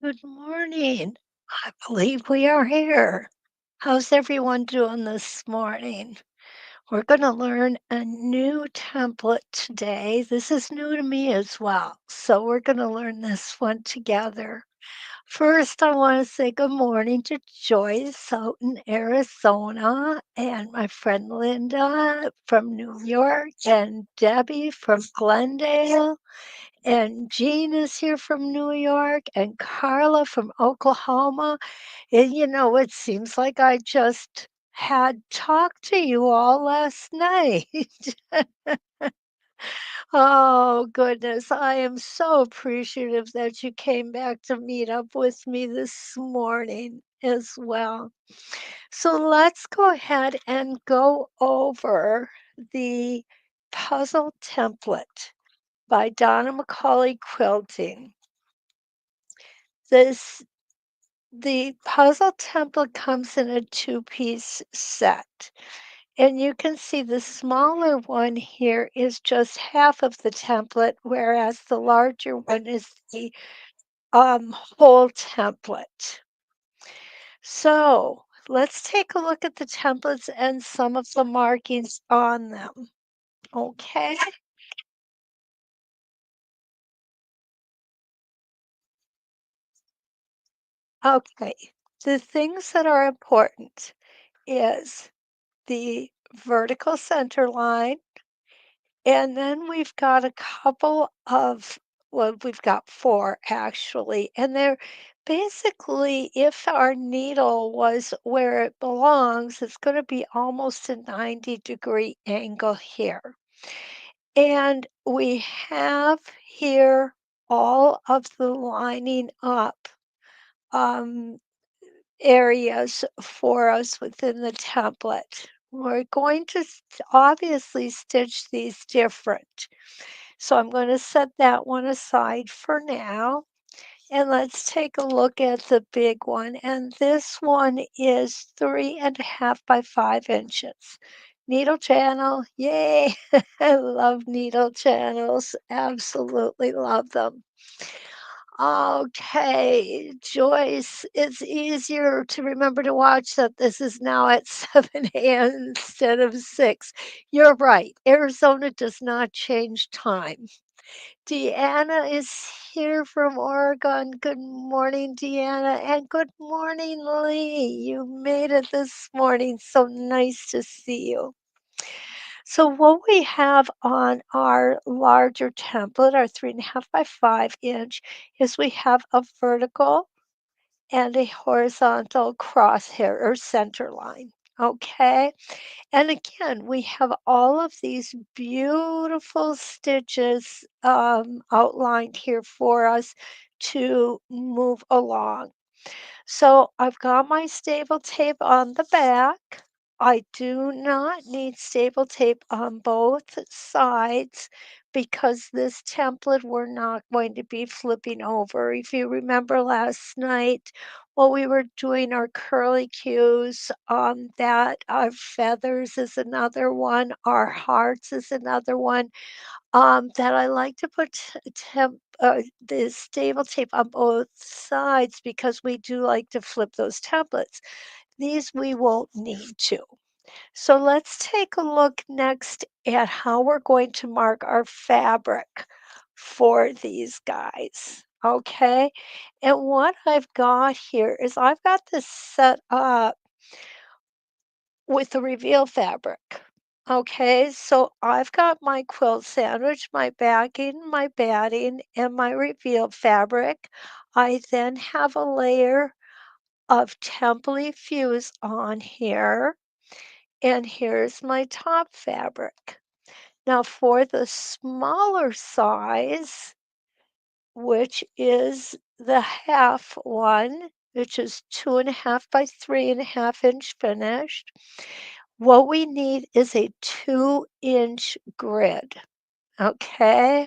Good morning. I believe we are here. How's everyone doing this morning? We're going to learn a new template today. This is new to me as well. So we're going to learn this one together. First, I want to say good morning to Joyce out in Arizona and my friend Linda from New York and Debbie from Glendale. And Jean is here from New York and Carla from Oklahoma. And it seems like I just had talked to you all last night. Oh, goodness. I am so appreciative that you came back to meet up with me this morning as well. So let's go ahead and go over the puzzle template by Donna McCauley Quilting. This the puzzle template comes in a two-piece set, and you can see the smaller one here is just half of the template, whereas the larger one is the whole template. So let's take a look at the templates and some of the markings on them. Okay. Okay. The things that are important is the vertical center line. And then we've got a couple of, well, we've got 4 actually, and they're basically, if our needle was where it belongs, it's gonna be almost a 90-degree angle here. And we have here all of the lining up, um, areas for us within the template. We're going to obviously stitch these different. So I'm going to set that one aside for now. And let's take a look at the big one. And this one is 3.5 by 5 inches. Needle channel, yay! I love needle channels, absolutely love them. Okay, Joyce, it's easier to remember to watch that this is now at 7 a.m. instead of 6. You're right. Arizona does not change time. Deanna is here from Oregon. Good morning, Deanna, and good morning, Lee. You made it this morning. So nice to see you. So what we have on our larger template, our 3.5 by 5 inch, is we have a vertical and a horizontal crosshair or center line. Okay. And again, we have all of these beautiful stitches outlined here for us to move along. So I've got my staple tape on the back. I do not need staple tape on both sides because this template we're not going to be flipping over. If you remember last night, while we were doing our curly cues, that our feathers is another one, our hearts is another one, that I like to put the stable tape on both sides because we do like to flip those templates. These we won't need to. So let's take a look next at how we're going to mark our fabric for these guys. Okay. And what I've got here is I've got this set up with the reveal fabric. Okay, so I've got my quilt sandwich, my backing, my batting, and my reveal fabric. I then have a layer of Templey Fuse on here, and here's my top fabric. Now for the smaller size, which is the half one, which is 2.5 by 3.5 inch finished. What we need is a 2-inch grid, okay?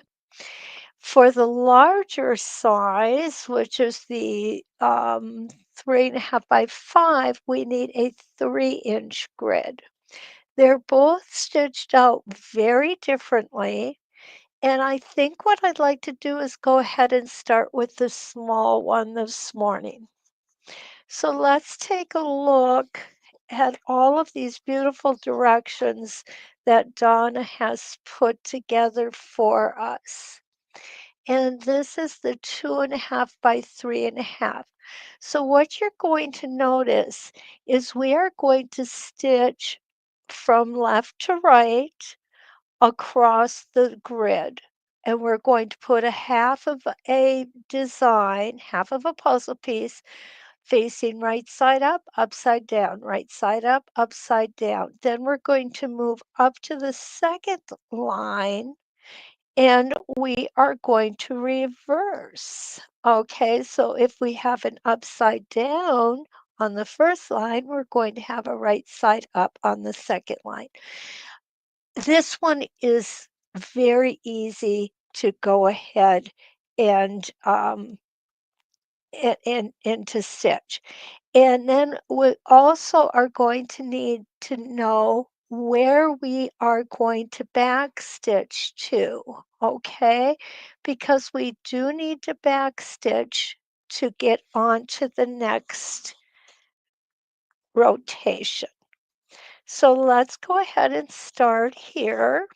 For the larger size, which is the 3.5 by 5, we need a 3-inch grid. They're both stitched out very differently, And I think what I'd like to do is go ahead and start with the small one this morning. So let's take a look at all of these beautiful directions that Donna has put together for us. And this is the 2.5 by 3.5. So what you're going to notice is we are going to stitch from left to right across the grid. And we're going to put a half of a design, half of a puzzle piece facing right side up, upside down, right side up, upside down. Then we're going to move up to the second line and we are going to reverse. Okay, so if we have an upside down on the first line, we're going to have a right side up on the second line. This one is very easy to go ahead and and to stitch. And then we also are going to need to know where we are going to back stitch to, okay? Because we do need to back stitch to get onto the next rotation. So let's go ahead and start here.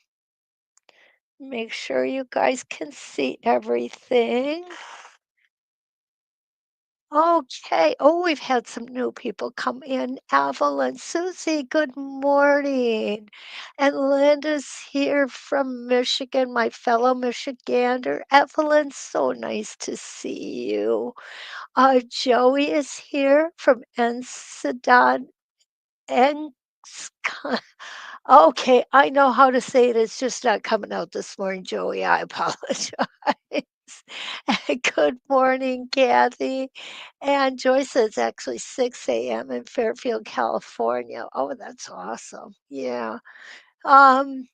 Make sure you guys can see everything. Okay. Oh, we've had some new people come in. Evelyn, Susie, good morning. And Linda's here from Michigan, my fellow Michigander. Evelyn, so nice to see you. Joey is here from Encidad. En Okay, I know how to say it, it's just not coming out this morning, Joey, I apologize. Good morning, Kathy. And Joyce says it's actually 6 AM in Fairfield, California. Oh, that's awesome. Yeah. Um,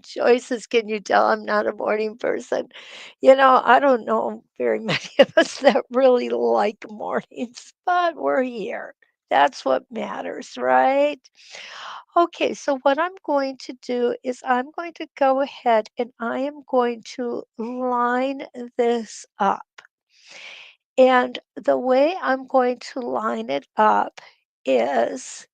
Joyce says, "Can you tell I'm not a morning person?" I don't know very many of us that really like mornings, but we're here. That's what matters, right? Okay, so what I'm going to do is I'm going to go ahead and I am going to line this up. And the way I'm going to line it up is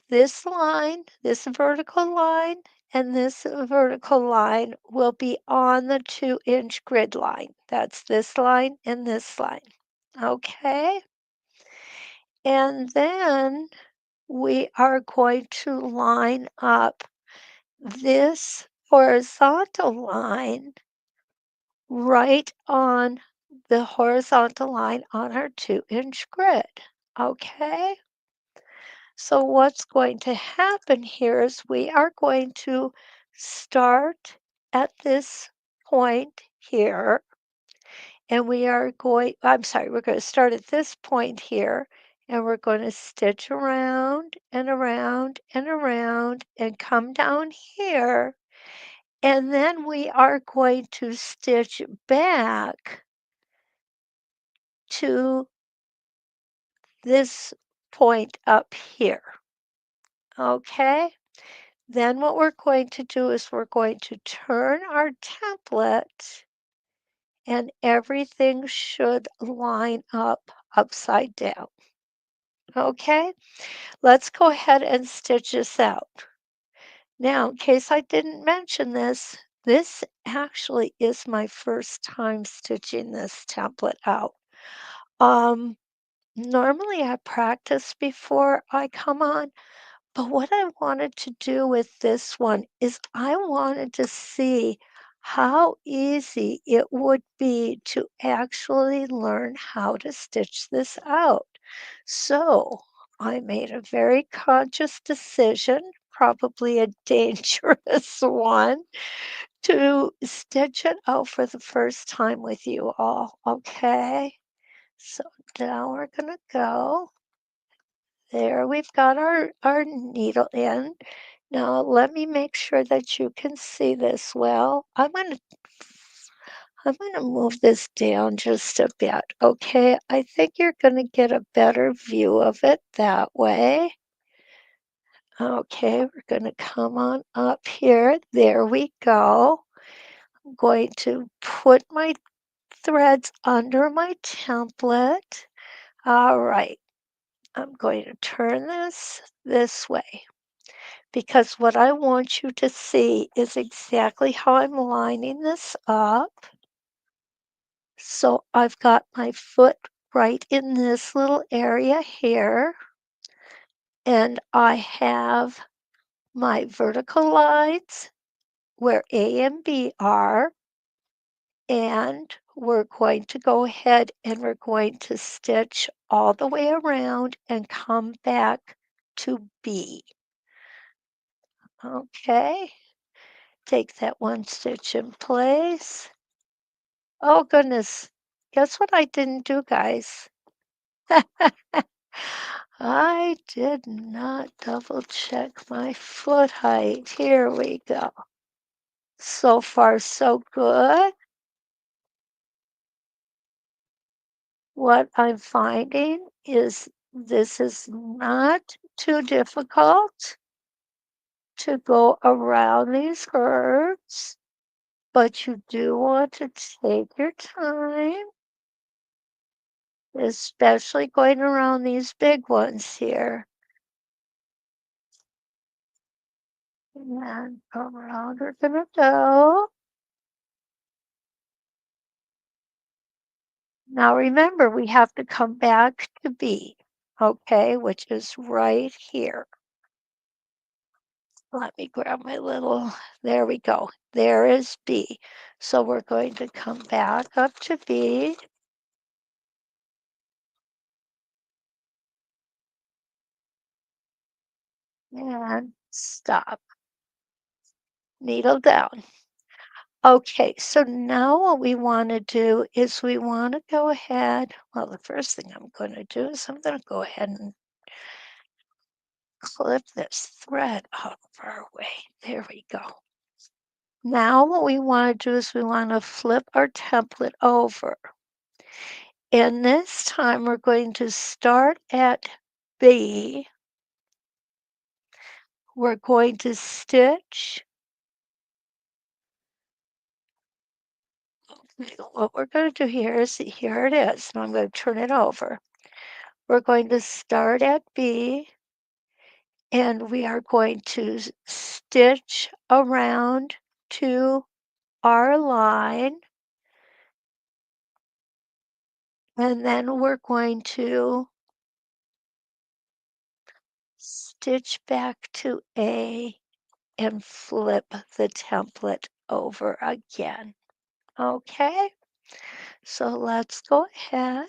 this line, this vertical line, and this vertical line will be on the 2-inch grid line. That's this line and this line. Okay. And then we are going to line up this horizontal line right on the horizontal line on our 2-inch grid. Okay. So what's going to happen here is we are going to start at this point here, and we're going to start at this point here, and we're going to stitch around and around and around and come down here, and then we are going to stitch back to this point up here. Okay? Then what we're going to do is we're going to turn our template and everything should line up upside down. Okay, let's go ahead and stitch this out. Now, in case I didn't mention this actually is my first time stitching this template out. Normally I practice before I come on, but what I wanted to do with this one is I wanted to see how easy it would be to actually learn how to stitch this out. So I made a very conscious decision, probably a dangerous one, to stitch it out for the first time with you all. Okay, so now we're going to go. There we've got our needle in. Now let me make sure that you can see this well. I'm gonna move this down just a bit, okay? I think you're gonna get a better view of it that way. Okay, we're gonna come on up here. There we go. I'm going to put my threads under my template. All right, I'm going to turn this way because what I want you to see is exactly how I'm lining this up. So I've got my foot right in this little area here, and I have my vertical lines where A and B are, and we're going to go ahead and we're going to stitch all the way around and come back to B. Okay, take that one stitch in place. Oh goodness, guess what I didn't do, guys? I did not double check my foot height. Here we go. So far, so good. What I'm finding is this is not too difficult to go around these curves, but you do want to take your time, especially going around these big ones here. And around we're gonna go. Now remember, we have to come back to B, okay, which is right here. Let me grab my little, there we go. There is B. So we're going to come back up to B. And stop. Needle down. Okay, so now what we want to do is we want to go ahead. Well, the first thing I'm going to do is I'm going to go ahead and clip this thread out of our way. There we go. Now what we want to do is we want to flip our template over. And this time we're going to start at B. We're going to stitch. What we're going to do here is, here it is. Now I'm going to turn it over. We're going to start at B and we are going to stitch around to our line. And then we're going to stitch back to A and flip the template over again. Okay, so let's go ahead.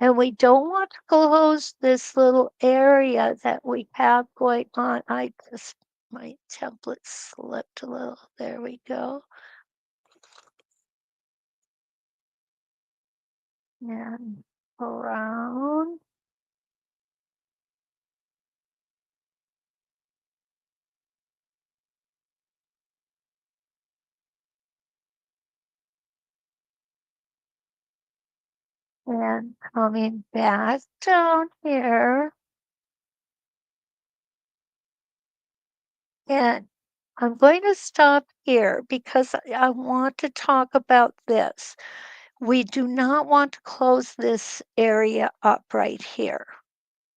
And we don't want to close this little area that we have going on. My template slipped a little. There we go. And around. And coming back down here. And I'm going to stop here because I want to talk about this. We do not want to close this area up right here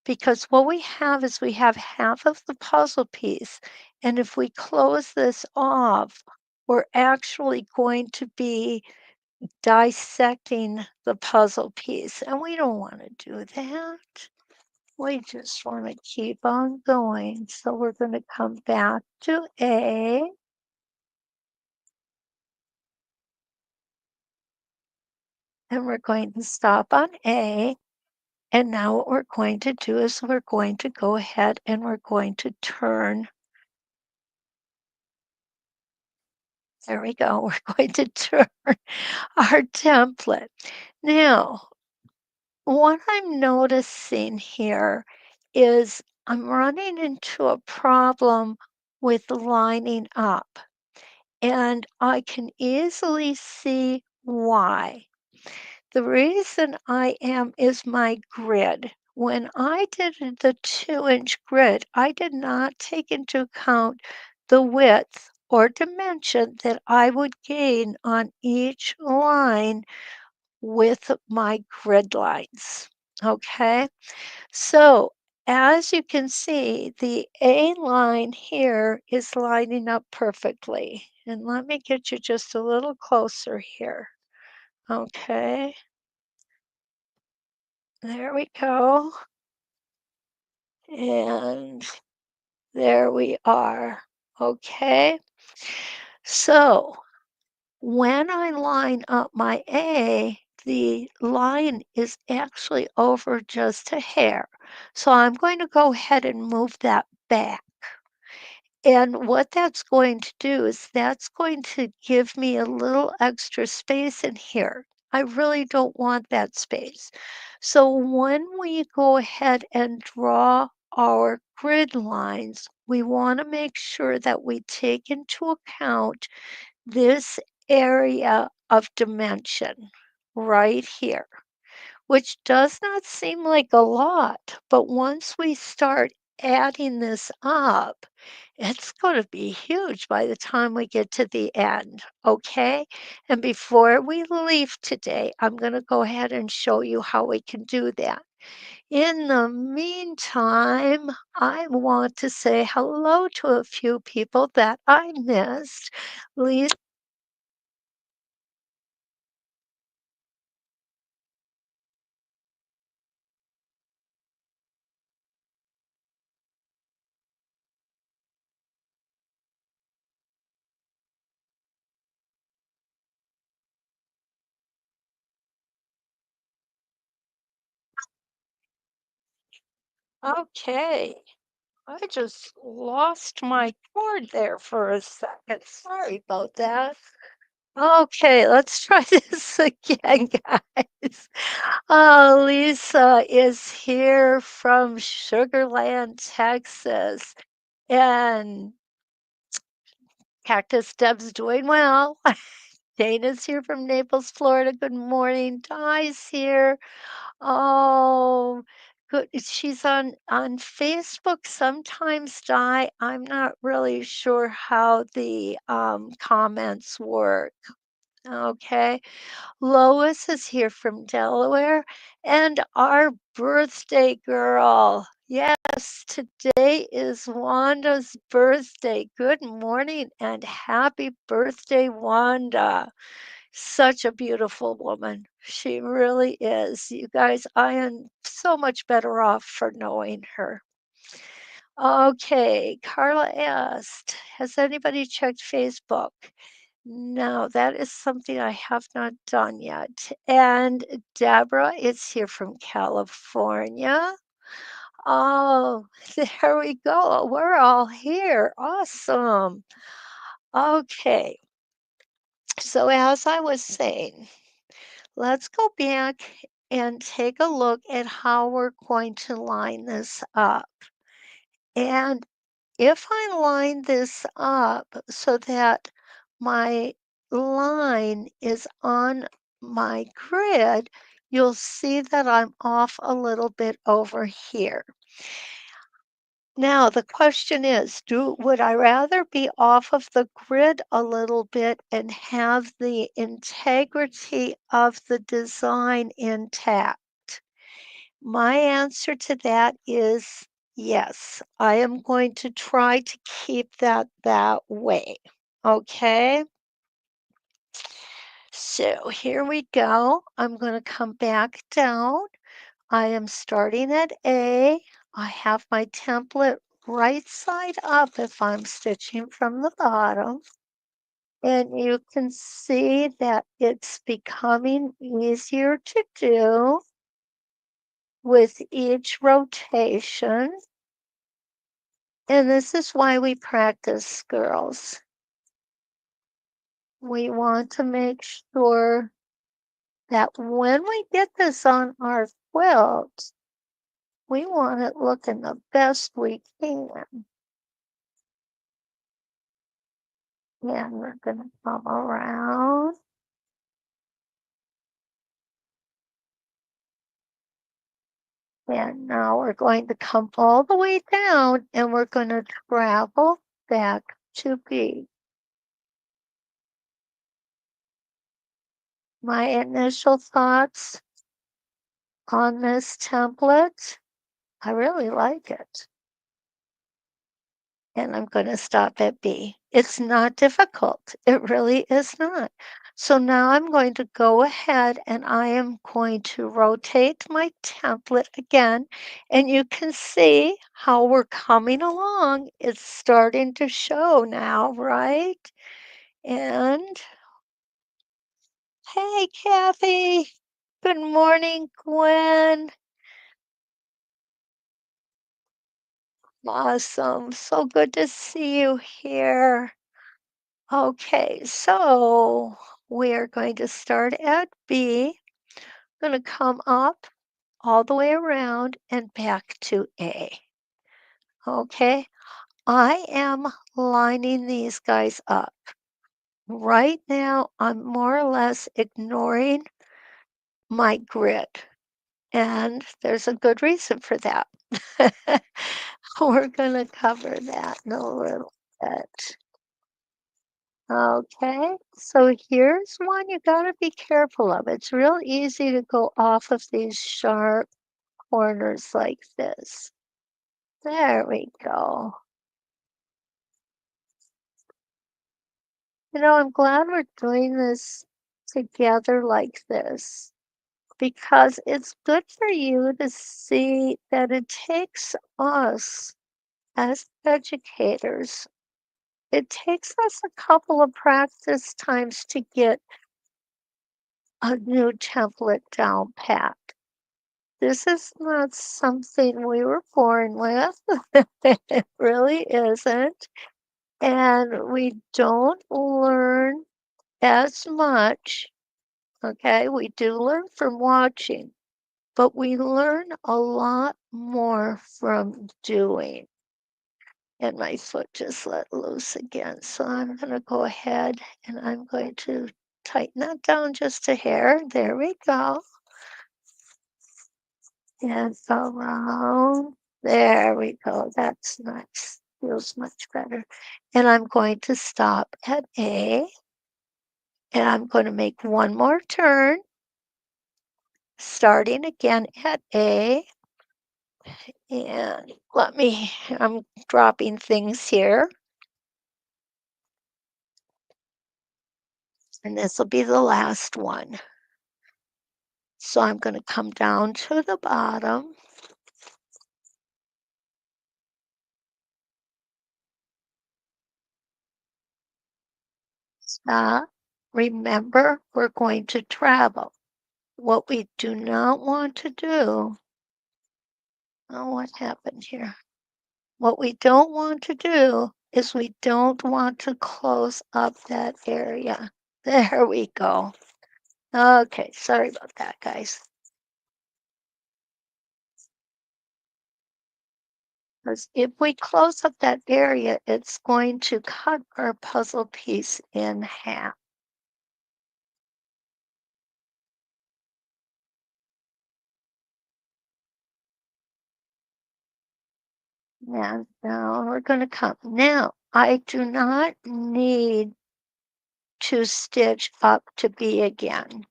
because what we have is we have half of the puzzle piece. And if we close this off, we're actually going to be dissecting the puzzle piece. And we don't want to do that. We just want to keep on going. So we're going to come back to A. And we're going to stop on A. And now what we're going to do is we're going to go ahead and we're going to turn. There we go. We're going to turn our template. Now, what I'm noticing here is I'm running into a problem with lining up. And I can easily see why. The reason I am is my grid. When I did the 2-inch grid, I did not take into account the width or dimension that I would gain on each line with my grid lines. Okay, so as you can see, the A line here is lining up perfectly. And let me get you just a little closer here. Okay, there we go. And there we are. Okay, so when I line up my A, the line is actually over just a hair. So I'm going to go ahead and move that back. And what that's going to do is that's going to give me a little extra space in here. I really don't want that space. So when we go ahead and draw our grid lines, we want to make sure that we take into account this area of dimension right here, which does not seem like a lot, but once we start adding this up, it's going to be huge by the time we get to the end, okay? And before we leave today, I'm going to go ahead and show you how we can do that. In the meantime, I want to say hello to a few people that I missed. Lisa. Okay. I just lost my cord there for a second. Sorry about that. Okay, let's try this again, guys. Lisa is here from Sugarland, Texas, and Cactus Deb's doing well. Dana's here from Naples, Florida. Good morning. Di's here. Oh, good. She's on Facebook sometimes, Di. I'm not really sure how the comments work. Okay. Lois is here from Delaware, and our birthday girl. Yes, today is Wanda's birthday. Good morning and happy birthday, Wanda. Such a beautiful woman. She really is. You guys, I am so much better off for knowing her. Okay, Carla asked, has anybody checked Facebook? No, that is something I have not done yet. And Deborah is here from California. Oh, there we go. We're all here. Awesome. Okay. So as I was saying, let's go back and take a look at how we're going to line this up. And if I line this up so that my line is on my grid, you'll see that I'm off a little bit over here. Now, the question is, would I rather be off of the grid a little bit and have the integrity of the design intact? My answer to that is yes. I am going to try to keep that way. Okay? So here we go. I'm going to come back down. I am starting at A. I have my template right side up if I'm stitching from the bottom. And you can see that it's becoming easier to do with each rotation. And this is why we practice, girls. We want to make sure that when we get this on our quilt, we want it looking the best we can. And we're going to come around. And now we're going to come all the way down and we're going to travel back to B. My initial thoughts on this template, I really like it. And I'm going to stop at B. It's not difficult. It really is not. So now I'm going to go ahead and I am going to rotate my template again. And you can see how we're coming along. It's starting to show now, right? And hey, Kathy. Good morning, Gwen. Awesome. So good to see you here. Okay, so we're going to start at B. Going to come up all the way around and back to A. Okay, I am lining these guys up. Right now, I'm more or less ignoring my grid, and there's a good reason for that. We're going to cover that in a little bit. Okay, so here's one you gotta be careful of. It's real easy to go off of these sharp corners like this. There we go. I'm glad we're doing this together like this because it's good for you to see that it takes us as educators, it takes us a couple of practice times to get a new template down pat. This is not something we were born with. It really isn't. And we don't learn as much. Okay, we do learn from watching, but we learn a lot more from doing. And my foot just let loose again. So I'm going to go ahead and I'm going to tighten that down just a hair. There we go. And go around. There we go. That's nice. Feels much better. And I'm going to stop at A. And I'm going to make one more turn, starting again at A. And I'm dropping things here. And this will be the last one. So I'm going to come down to the bottom. Stop. Remember, we're going to travel. What we do not want to do, oh, what happened here? What we don't want to do is we don't want to close up that area. There we go. Okay, sorry about that, guys. Because if we close up that area, it's going to cut our puzzle piece in half. And now we're going to come. Now, I do not need to stitch up to B again.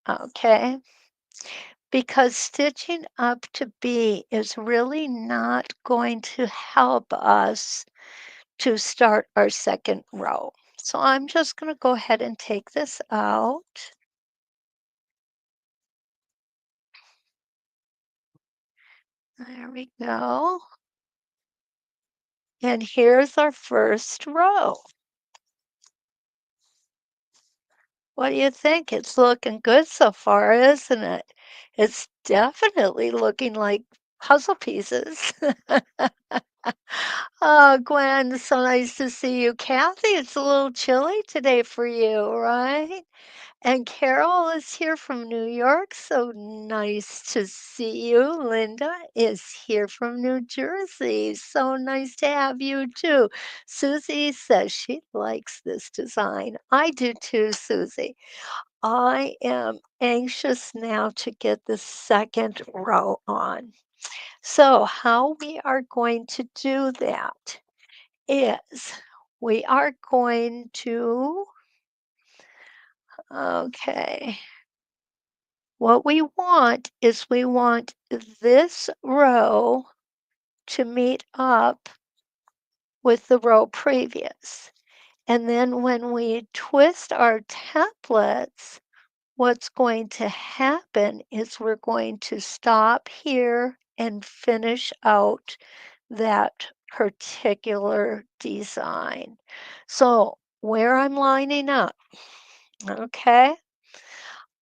Okay, because stitching up to B is really not going to help us to start our second row. So I'm just going to go ahead and take this out. There we go. And here's our first row. What do you think? It's looking good so far, isn't it? It's definitely looking like puzzle pieces. Oh, Gwen, so nice to see you. Kathy, it's a little chilly today for you, right? And Carol is here from New York, so nice to see you. Linda is here from New Jersey, so nice to have you too. Susie says she likes this design. I do too, Susie. I am anxious now to get the second row on. So how we are going to do that is we are going to, okay, what we want is we want this row to meet up with the row previous. And then when we twist our templates, what's going to happen is we're going to stop here and finish out that particular design. So where I'm lining up, okay,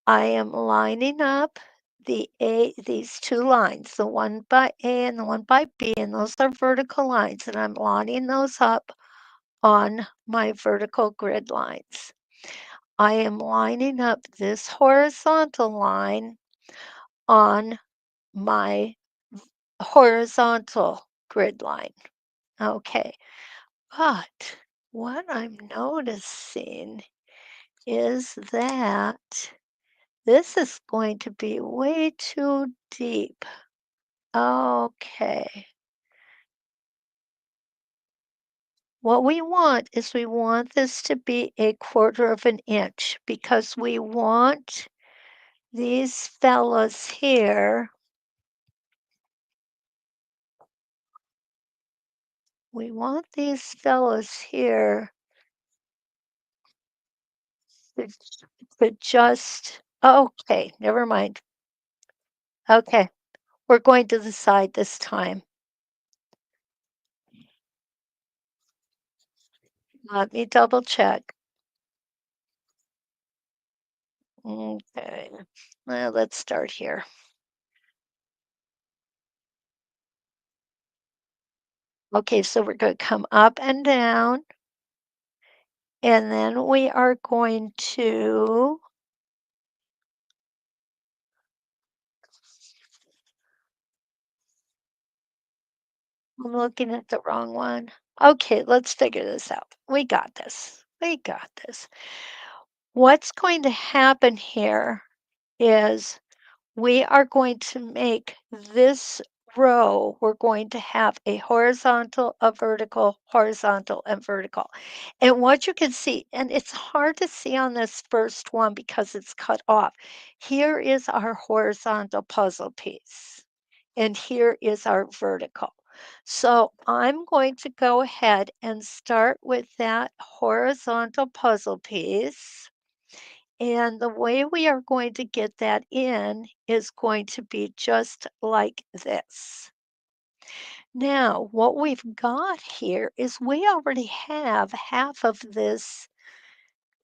I am lining up these two lines, the one by A and the one by B, and those are vertical lines, and I'm lining those up on my vertical grid lines. I am lining up this horizontal line on my horizontal grid line. Okay, but what I'm noticing is that this is going to be way too deep. Okay. What we want is we want this to be 1/4 of an inch because these fellas here, we want these fellas here to, to just, okay, never mind. Okay, we're going to the side this time. Let me double check. Okay, well, let's start here. Okay, so we're going to come up and down, and then we are going to, I'm looking at the wrong one. Okay, let's figure this out. We got this. We got this. What's going to happen here is we are going to make this row, we're going to have a horizontal, a vertical, horizontal, and vertical. And what you can see, and it's hard to see on this first one because it's cut off. Here is our horizontal puzzle piece, and here is our vertical. So I'm going to go ahead and start with that horizontal puzzle piece. And the way we are going to get that in is going to be just like this. Now, what we've got here is we already have half of this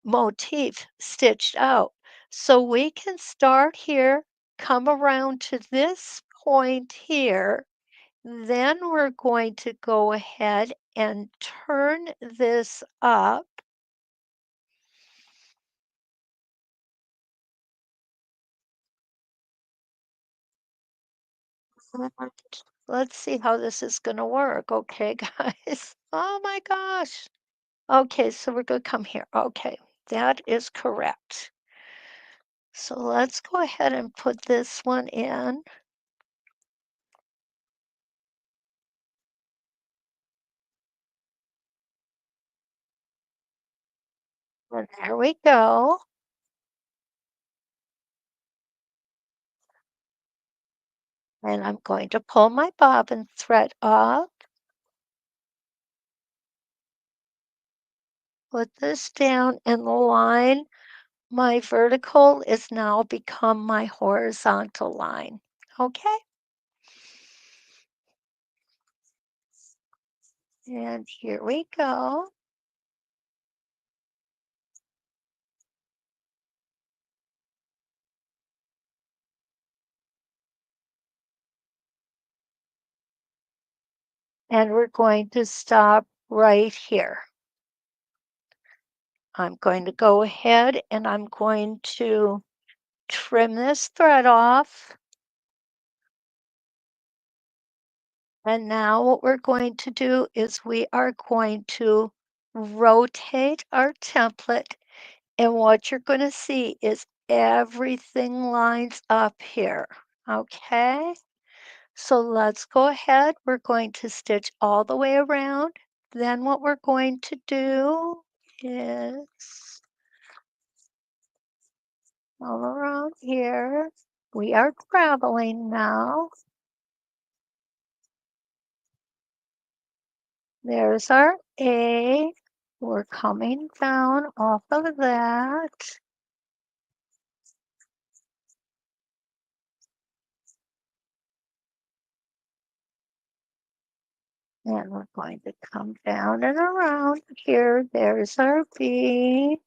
motif stitched out. So we can start here, come around to this point here, then we're going to go ahead and turn this up. Let's see how this is gonna work, okay, guys? Oh my gosh. Okay, so we're gonna come here. Okay, that is correct. So let's go ahead and put this one in. And there we go. And I'm going to pull my bobbin thread up, put this down, and the line, my vertical is now become my horizontal line. Okay, and here we go. And we're going to stop right here. I'm going to go ahead and I'm going to trim this thread off. And now what we're going to do is we are going to rotate our template And what you're gonna see is everything lines up here, okay? So let's go ahead. We're going to stitch all the way around. Then what we're going to do is all around here. We are traveling now. There's our A. We're coming down off of that. And we're going to come down and around here. There's our B.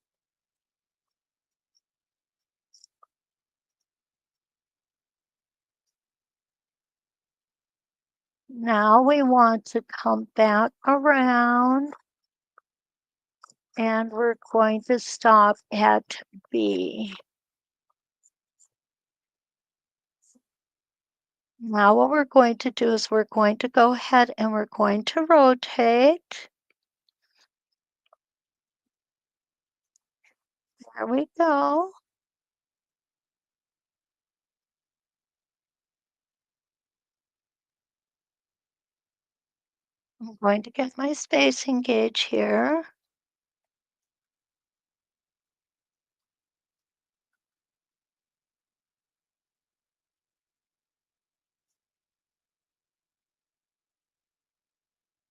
Now we want to come back around and we're going to stop at B. Now what we're going to do is we're going to go ahead and we're going to rotate. There we go. I'm going to get my spacing gauge here.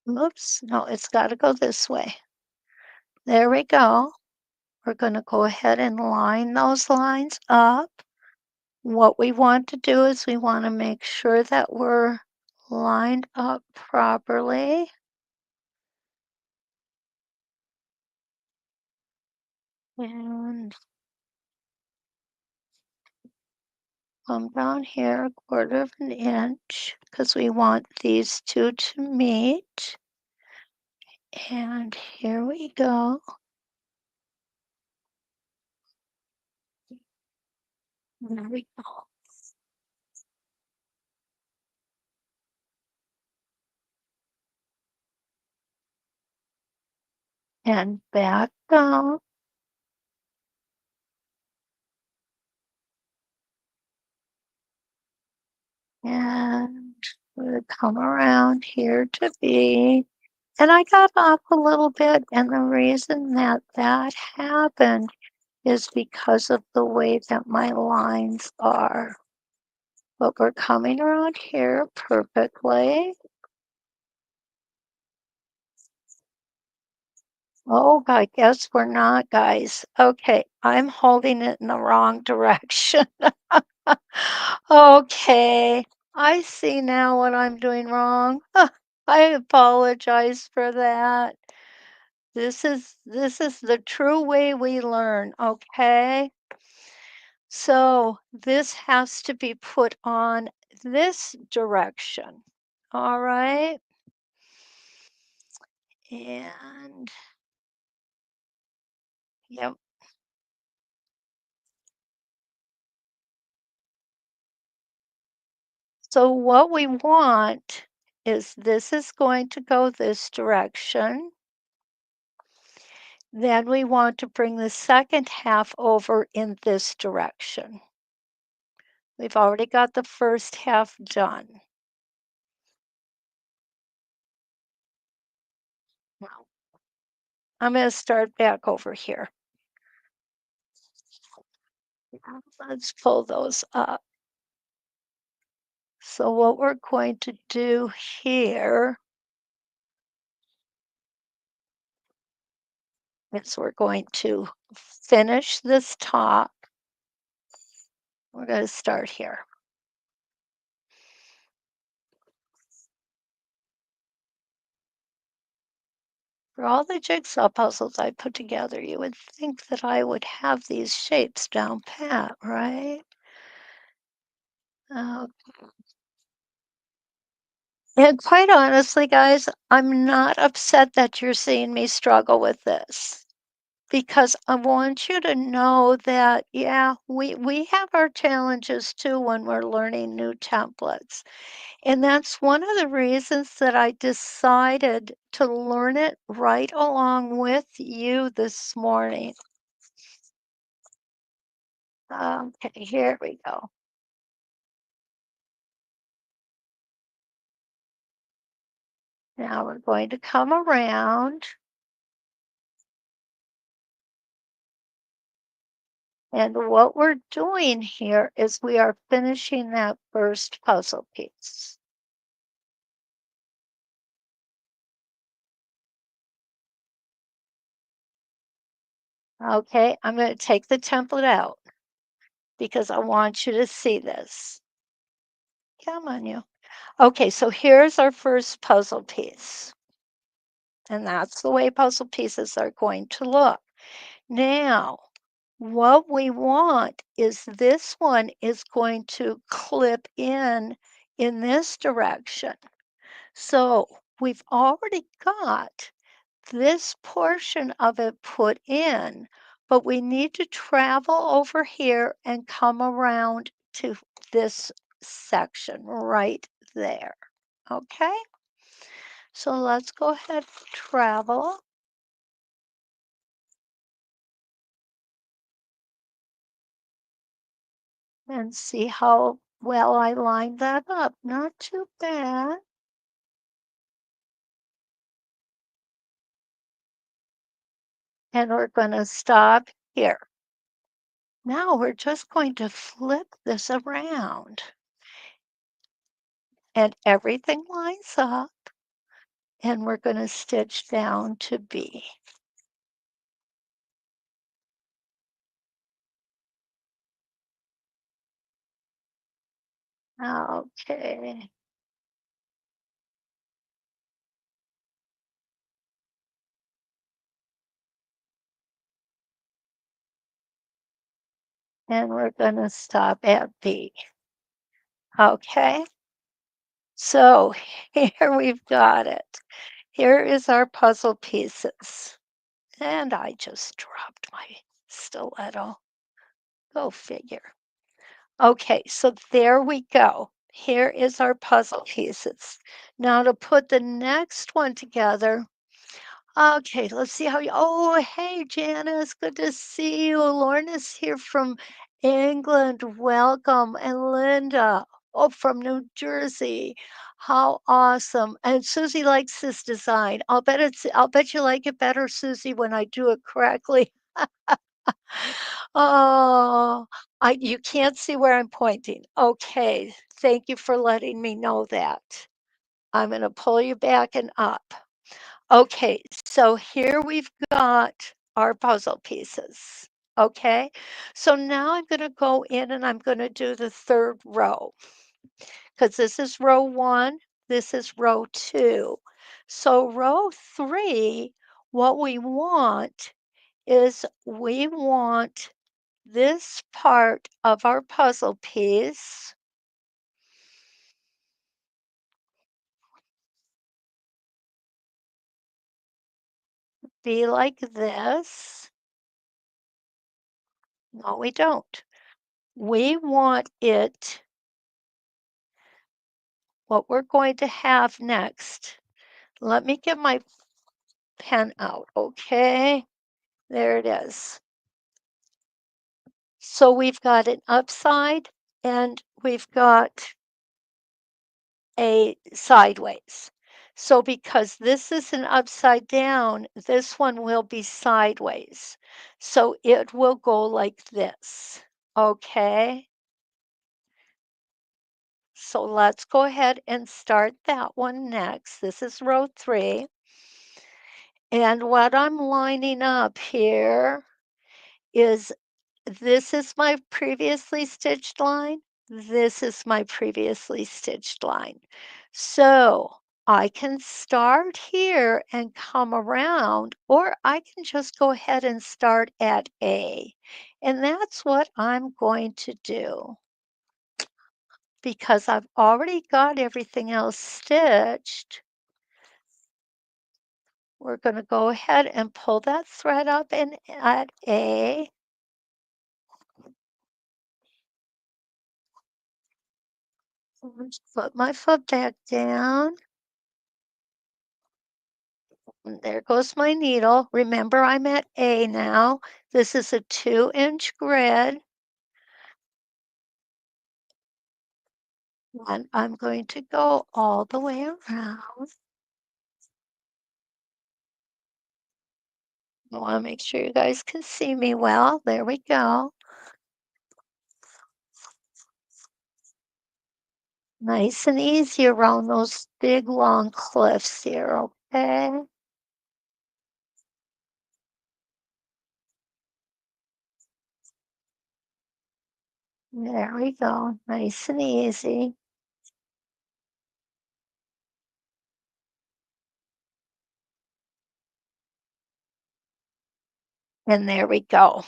Oops, no, it's got to go this way. There we go. We're going to go ahead and line those lines up. What we want to do is we want to make sure that we're lined up properly. And come down here a quarter of an inch because we want these two to meet. And here we go. There we go. And back down. And we'll come around here to B. And I got off a little bit, and the reason that that happened is because of the way that my lines are. But we're coming around here perfectly. Oh, I guess we're not, guys. Okay, I'm holding it in the wrong direction. Okay, I see now what I'm doing wrong. I apologize for that. This is the true way we learn, okay? So this has to be put on this direction. All right. And yep. So what we want is this is going to go this direction. Then we want to bring the second half over in this direction. We've already got the first half done. Now, I'm going to start back over here. Let's pull those up. So what we're going to do here is we're going to finish this top. We're going to start here. For all the jigsaw puzzles I put together, you would think that I would have these shapes down pat, right? Uh, and quite honestly, guys, I'm not upset that you're seeing me struggle with this because I want you to know that, yeah, we have our challenges too when we're learning new templates. And that's one of the reasons that I decided to learn it right along with you this morning. Okay, here we go. Now we're going to come around, and what we're doing here is we are finishing that first puzzle piece. Okay, I'm going to take the template out because I want you to see this. Come on, you. Okay, so here's our first puzzle piece. And that's the way puzzle pieces are going to look. Now, what we want is this one is going to clip in this direction. So we've already got this portion of it put in, but we need to travel over here and come around to this section right there. Okay, so let's go ahead and travel and see how well I lined that up. Not too bad. And we're going to stop here. Now we're just going to flip this around and everything lines up, and we're going to stitch down to B. Okay. And we're going to stop at B. Okay. So here we've got it. Here is our puzzle pieces. And I just dropped my stiletto. Go figure. Okay, so there we go. Here is our puzzle pieces. Now to put the next one together. Okay, let's see how you. Oh, hey, Janice, good to see you. Lorna's here from England. Welcome. And Linda, oh, from New Jersey. How awesome. And Susie likes this design. I'll bet you like it better, Susie, when I do it correctly. Oh, you can't see where I'm pointing. Okay, thank you for letting me know that. I'm gonna pull you back and up. Okay, so here we've got our puzzle pieces. Okay, so now I'm gonna go in and I'm gonna do the third row because this is row one, this is row two. So row three, what we want is we want this part of our puzzle piece be like this. No, we don't. We want it, what we're going to have next. Let me get my pen out, okay? There it is. So we've got an upside and we've got a sideways. So because this is an upside down, this one will be sideways. So it will go like this, okay? So let's go ahead and start that one next. This is row three. And what I'm lining up here is this is my previously stitched line. This is my previously stitched line. So I can start here and come around, or I can just go ahead and start at A. And that's what I'm going to do because I've already got everything else stitched. We're going to go ahead and pull that thread up and at A. Put my foot back down. And there goes my needle. Remember, I'm at A now. This is a 2-inch grid. And I'm going to go all the way around. I want to make sure you guys can see me well. There we go. Nice and easy around those big long cliffs here, okay? There we go. Nice and easy. And there we go.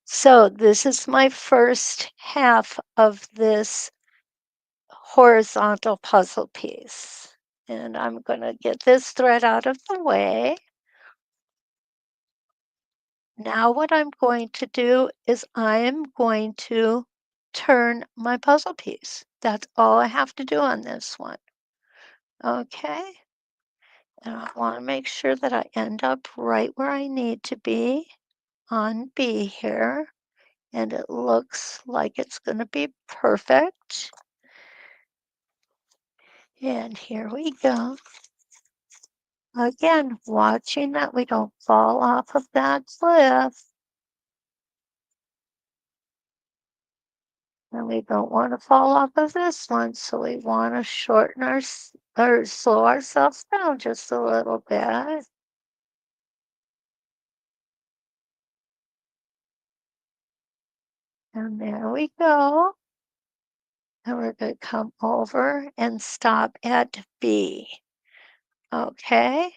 So this is my first half of this horizontal puzzle piece. And I'm going to get this thread out of the way. Now what I'm going to do is I am going to turn my puzzle piece. That's all I have to do on this one. Okay. And I want to make sure that I end up right where I need to be on B here. And it looks like it's going to be perfect. And here we go. Again, watching that we don't fall off of that cliff. And we don't want to fall off of this one, so we want to shorten or slow ourselves down just a little bit. And there we go. And we're going to come over and stop at B. Okay.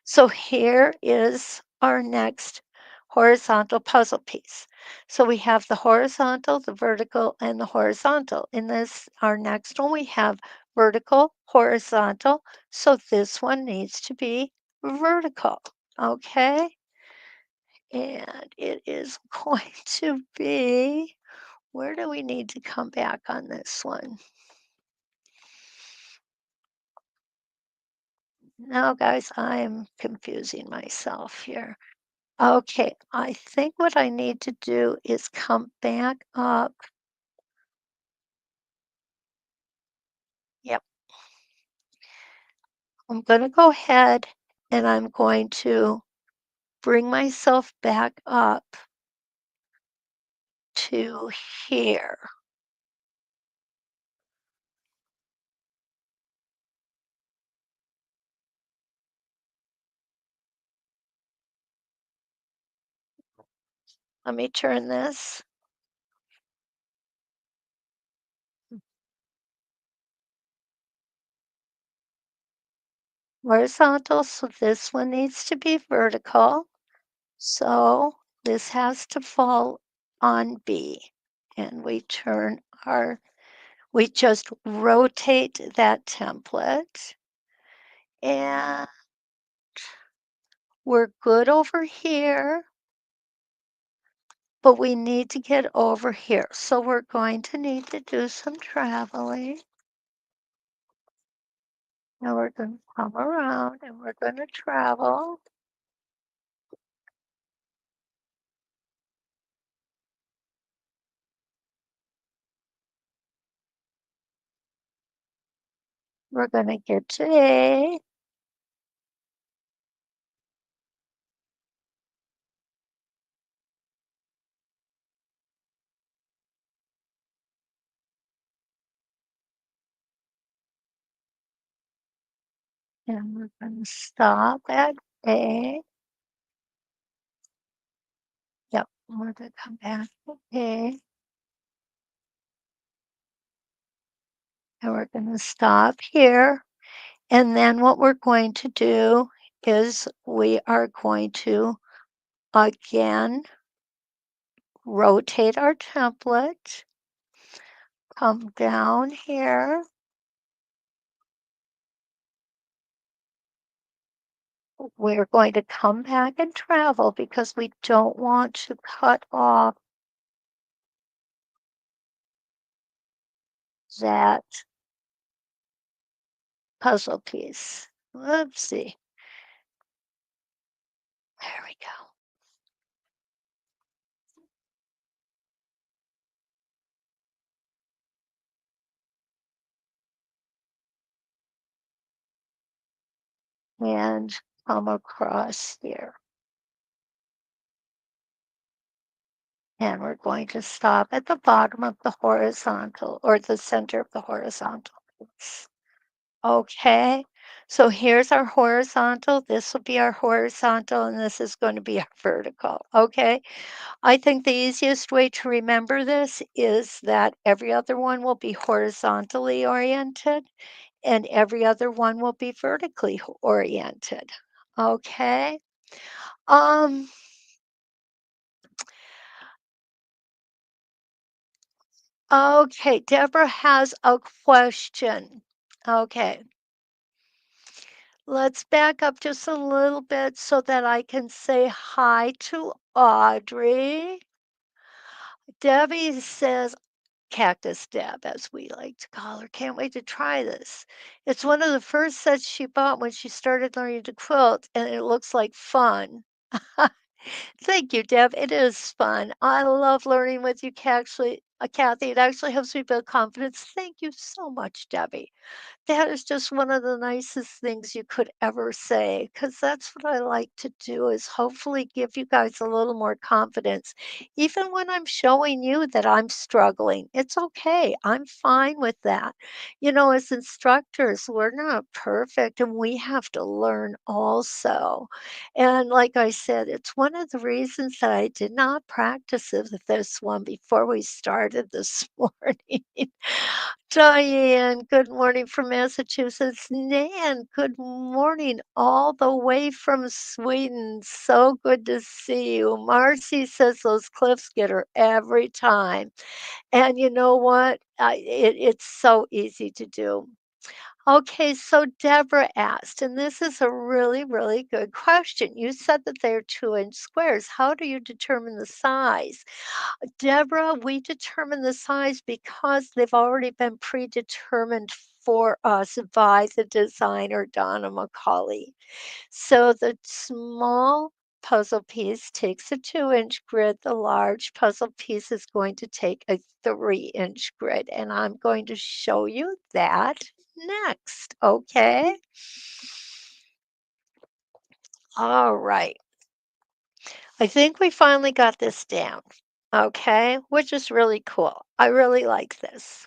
So here is our next horizontal puzzle piece. So we have the horizontal, the vertical, and the horizontal. In this, our next one, we have vertical, horizontal. So this one needs to be vertical, okay? And it is going to be, where do we need to come back on this one? Now, guys, I'm confusing myself here. Okay, I think what I need to do is come back up. Yep, I'm going to go ahead and I'm going to bring myself back up to here. Let me turn this horizontal, so this one needs to be vertical. So this has to fall on B. And we just rotate that template. And we're good over here, but we need to get over here. So we're going to need to do some traveling. Now we're going to come around and we're going to travel. We're going to get to A. And we're going to stop at A. Yep, we're going to come back to A. And we're going to stop here. And then what we're going to do is we are going to again rotate our template, come down here. We're going to come back and travel because we don't want to cut off that puzzle piece. Oopsie. There we go. and come across here. And we're going to stop at the bottom of the horizontal or the center of the horizontal piece. Okay, so here's our horizontal. This will be our horizontal, and this is going to be our vertical. Okay, I think the easiest way to remember this is that every other one will be horizontally oriented and every other one will be vertically oriented. Okay. Um, okay, Deborah has a question. Okay, let's back up just a little bit so that I can say hi to Audrey. Debbie says, Cactus Deb, as we like to call her, can't wait to try this. It's one of the first sets she bought when she started learning to quilt, and it looks like fun. Thank you, Deb. It is fun. I love learning with you, Kathy. It actually helps me build confidence. Thank you so much, Debbie. That is just one of the nicest things you could ever say, because that's what I like to do is hopefully give you guys a little more confidence. Even when I'm showing you that I'm struggling, it's okay. I'm fine with that. You know, as instructors, we're not perfect and we have to learn also. And like I said, it's one of the reasons that I did not practice this one before we started this morning. Diane, good morning from Massachusetts. Nan, good morning all the way from Sweden. So good to see you. Marcy says those cliffs get her every time. And you know what? It's so easy to do. Okay, so Deborah asked, and this is a really, really good question. You said that they're 2-inch squares. How do you determine the size? Deborah, we determine the size because they've already been predetermined for us by the designer, Donna McCauley. So the small puzzle piece takes a 2-inch grid. The large puzzle piece is going to take a 3-inch grid. And I'm going to show you that next. Okay. All right. I think we finally got this down. Okay, which is really cool. I really like this.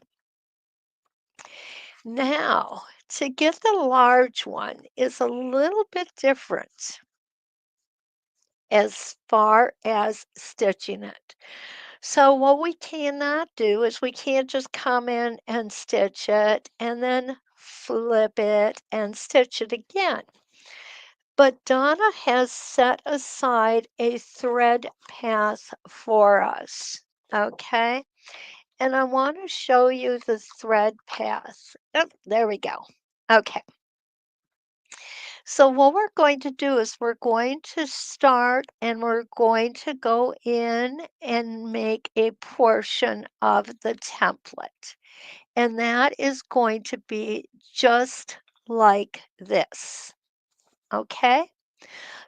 Now, to get the large one is a little bit different as far as stitching it. So what we cannot do is we can't just come in and stitch it and then flip it and stitch it again. But Donna has set aside a thread path for us. Okay. And I want to show you the thread path. Oh, there we go. Okay. So what we're going to do is we're going to start and we're going to go in and make a portion of the template. And that is going to be just like this. Okay.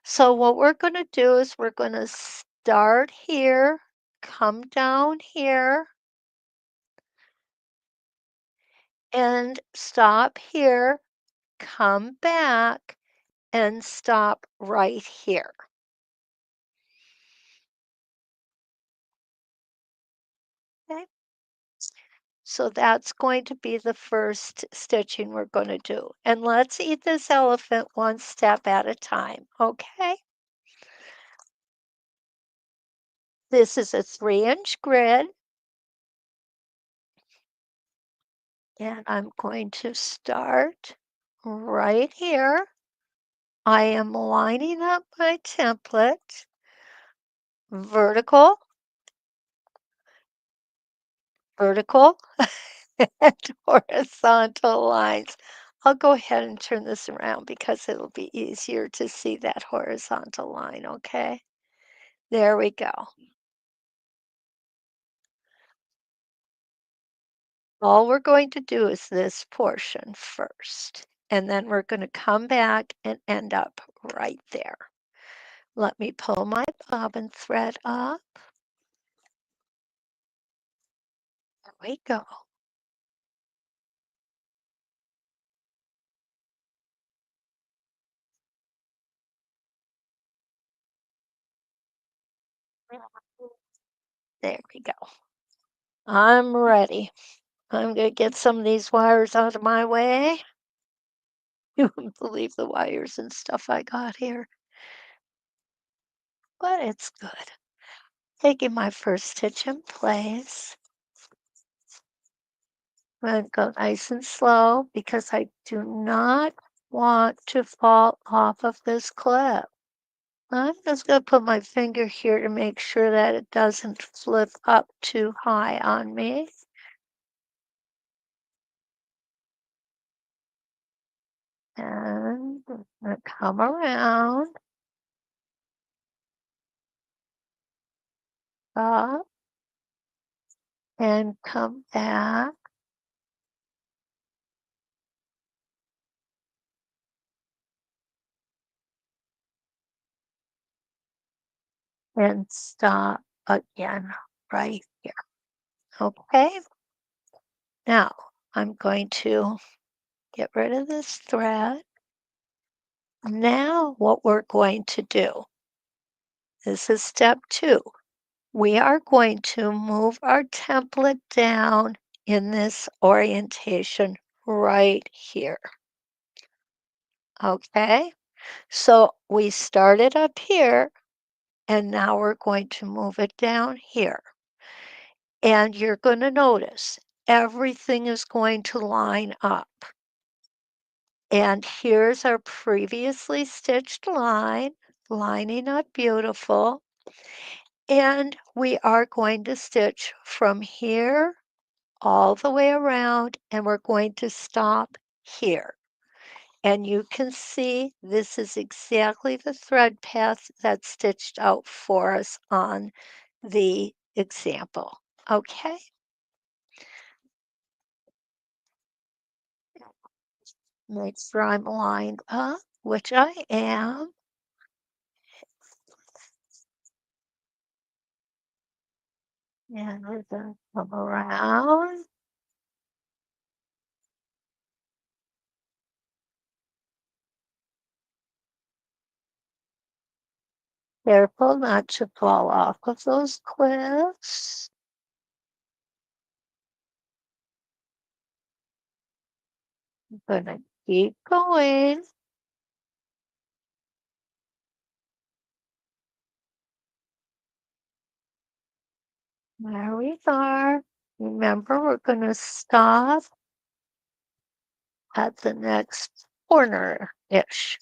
So what we're going to do is we're going to start here, come down here, and stop here, come back, and stop right here. Okay, so that's going to be the first stitching we're going to do. And let's eat this elephant one step at a time, okay? This is a 3-inch grid, and I'm going to start right here. I am lining up my template, vertical, vertical, and horizontal lines. I'll go ahead and turn this around because it'll be easier to see that horizontal line, okay? There we go. All we're going to do is this portion first, and then we're going to come back and end up right there. Let me pull my bobbin thread up. There we go. There we go. I'm ready. I'm gonna get some of these wires out of my way. You wouldn't believe the wires and stuff I got here, but it's good. Taking my first stitch in place. I'm gonna go nice and slow because I do not want to fall off of this clip. I'm just gonna put my finger here to make sure that it doesn't flip up too high on me. And I'm gonna come around, up, and come back. And stop again right here. Okay, now I'm going to get rid of this thread. Now what we're going to do, this is step 2. We are going to move our template down in this orientation right here. Okay, so we started up here and now we're going to move it down here. And you're going to notice everything is going to line up. And here's our previously stitched line, lining up beautiful. And we are going to stitch from here all the way around, and we're going to stop here. And you can see this is exactly the thread path that's stitched out for us on the example. Okay, make sure I'm lined up, which I am. And we're going to come around. Careful not to fall off of those cliffs. I'm gonna keep going. There we are. Remember, we're gonna stop at the next corner-ish.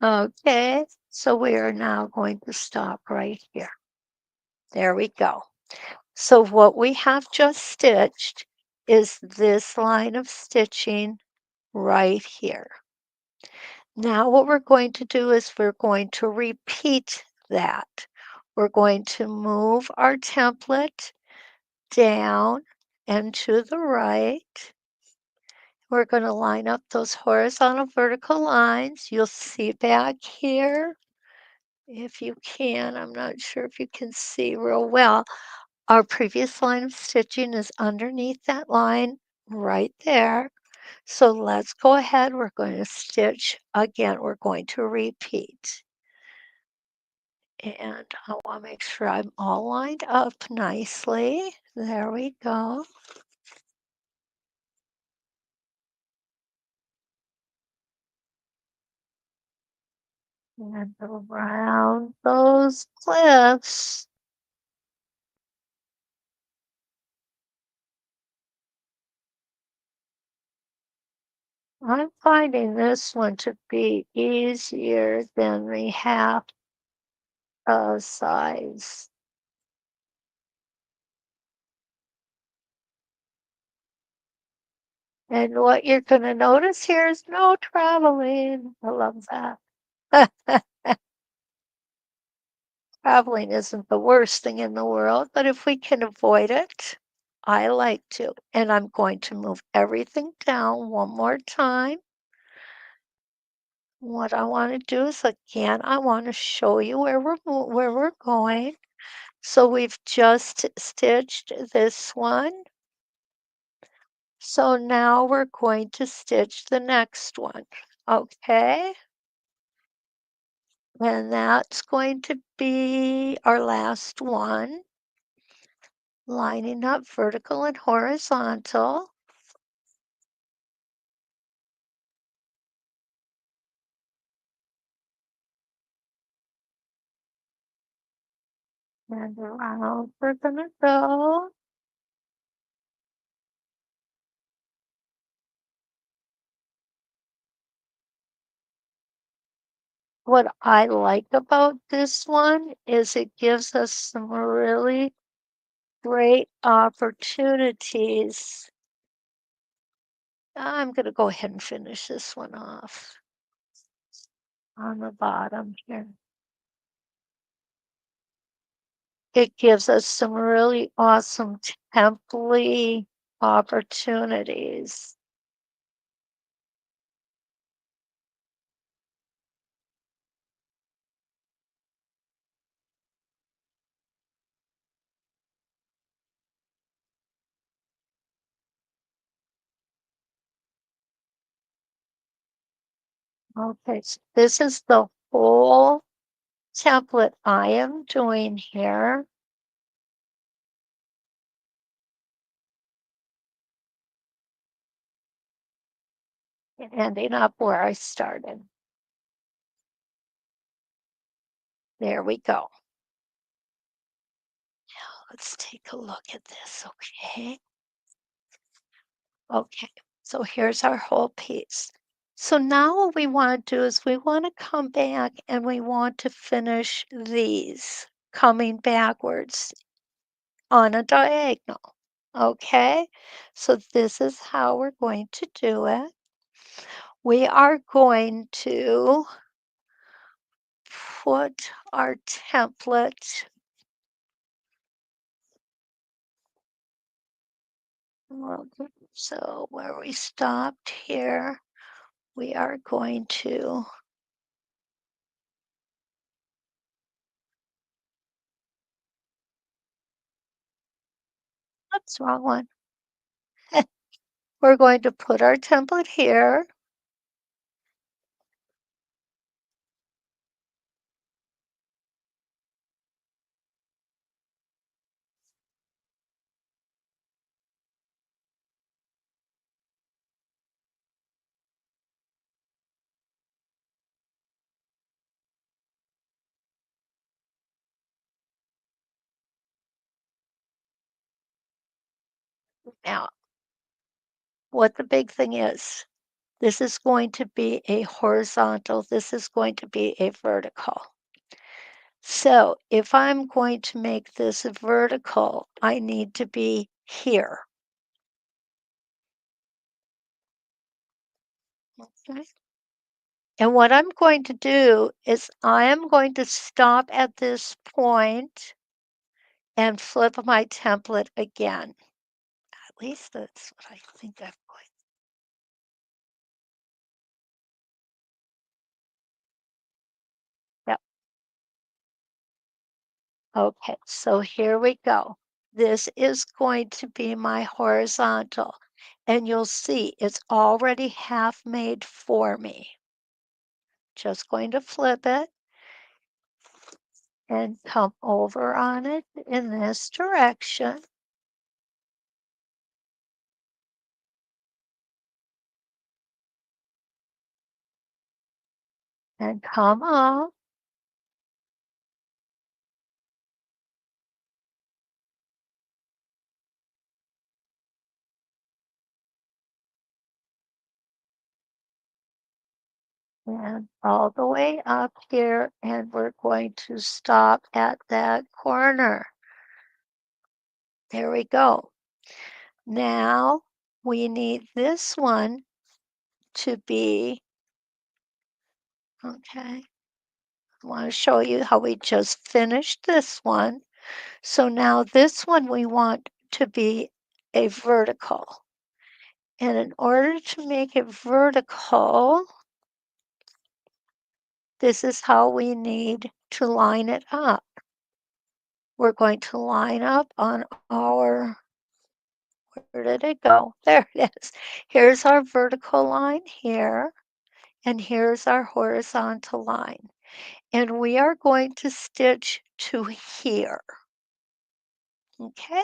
Okay, so we are now going to stop right here. There we go. So what we have just stitched is this line of stitching right here. Now what we're going to do is we're going to repeat that. We're going to move our template down and to the right. We're going to line up those horizontal vertical lines. You'll see back here, if you can, I'm not sure if you can see real well, our previous line of stitching is underneath that line right there. So let's go ahead. We're going to stitch again. We're going to repeat. And I want to make sure I'm all lined up nicely. There we go. And around those cliffs. I'm finding this one to be easier than the half size. And what you're going to notice here is no traveling. I love that. Traveling isn't the worst thing in the world, but if we can avoid it, I like to. And I'm going to move everything down one more time. What I want to do is, again, I want to show you where we're going. So we've just stitched this one. So now we're going to stitch the next one. Okay. And that's going to be our last one, lining up vertical and horizontal. And around we're gonna go. What I like about this one is it gives us some really great opportunities. I'm gonna go ahead and finish this one off on the bottom here. It gives us some really awesome template opportunities. Okay, so this is the whole template I am doing here. Ending up where I started. There we go. Let's take a look at this, okay? Okay, so here's our whole piece. So now what we want to do is we want to come back and we want to finish these coming backwards on a diagonal. Okay, so this is how we're going to do it. We are going to put our template. So where we stopped here, we are going to, oops, wrong one. We're going to put our template here. Now, what the big thing is, this is going to be a horizontal, this is going to be a vertical. So if I'm going to make this vertical, I need to be here. Okay. And what I'm going to do is I am going to stop at this point and flip my template again. At least that's what I think I'm going. Yep. Okay, so here we go. This is going to be my horizontal, and you'll see it's already half made for me. Just going to flip it and come over on it in this direction. And come up. And all the way up here, and we're going to stop at that corner. There we go. Now we need this one to be, okay, I want to show you how we just finished this one. So now this one we want to be a vertical. And in order to make it vertical, this is how we need to line it up. We're going to line up on our, where did it go? There it is. Here's our vertical line here, and here's our horizontal line. and we are going to stitch to here, okay?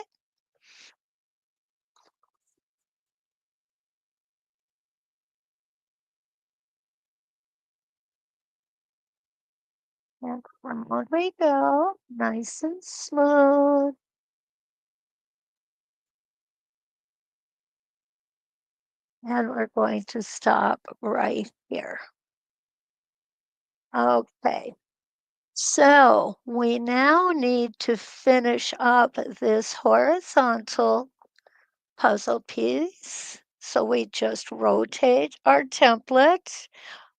And on we go, nice and smooth. And we're going to stop right here. Okay, so we now need to finish up this horizontal puzzle piece. So we just rotate our template.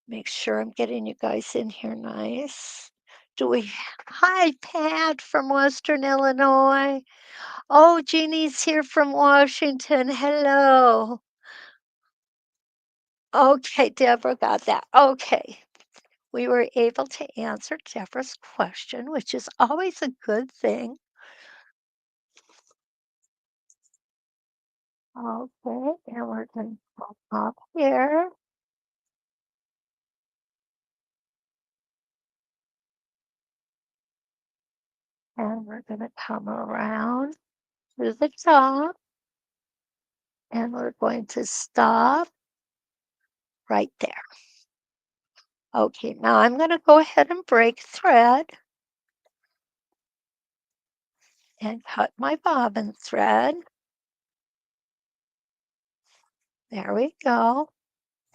Make sure I'm getting you guys in here nice. Do we Hi, Pat from Western Illinois. Oh, Jeannie's here from Washington. Hello. Okay, Deborah got that. Okay. We were able to answer Deborah's question, which is always a good thing. Okay, and we're going to come up here. And we're going to come around to the top. And we're going to stop right there. Okay, now I'm going to go ahead and break thread and cut my bobbin thread. There we go.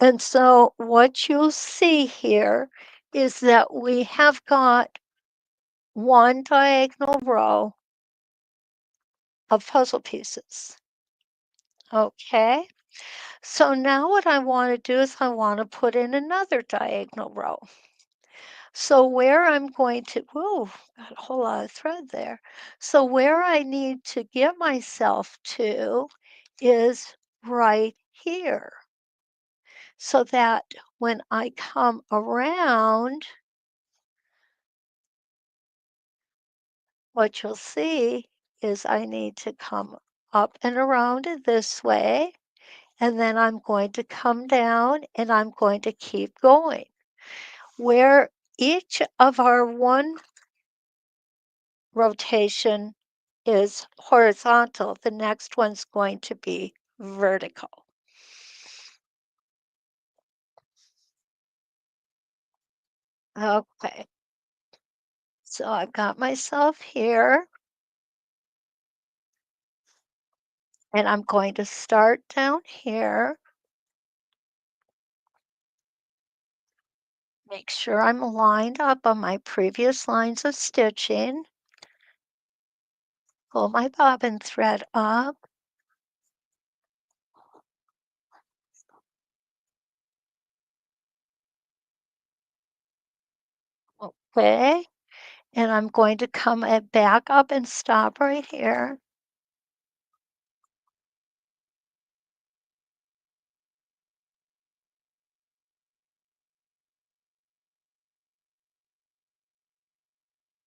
And so what you'll see here is that we have got one diagonal row of puzzle pieces. Okay, so now what I want to do is I want to put in another diagonal row. So where I'm going to, whoa, got a whole lot of thread there. So where I need to get myself to is right here. So that when I come around, what you'll see is I need to come up and around it this way, and then I'm going to come down and I'm going to keep going. Where each of our one rotation is horizontal, the next one's going to be vertical. Okay, so I've got myself here, and I'm going to start down here. Make sure I'm lined up on my previous lines of stitching. Pull my bobbin thread up. Okay, and I'm going to come back up and stop right here.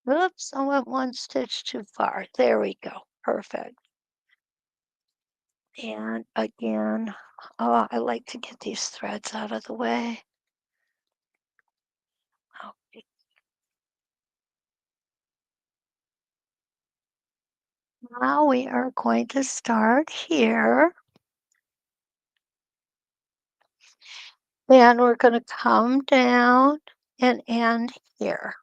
Oops, I went one stitch too far. There we go. Perfect. And again, oh, I like to get these threads out of the way. Okay. Now we are going to start here. And we're going to come down and end here.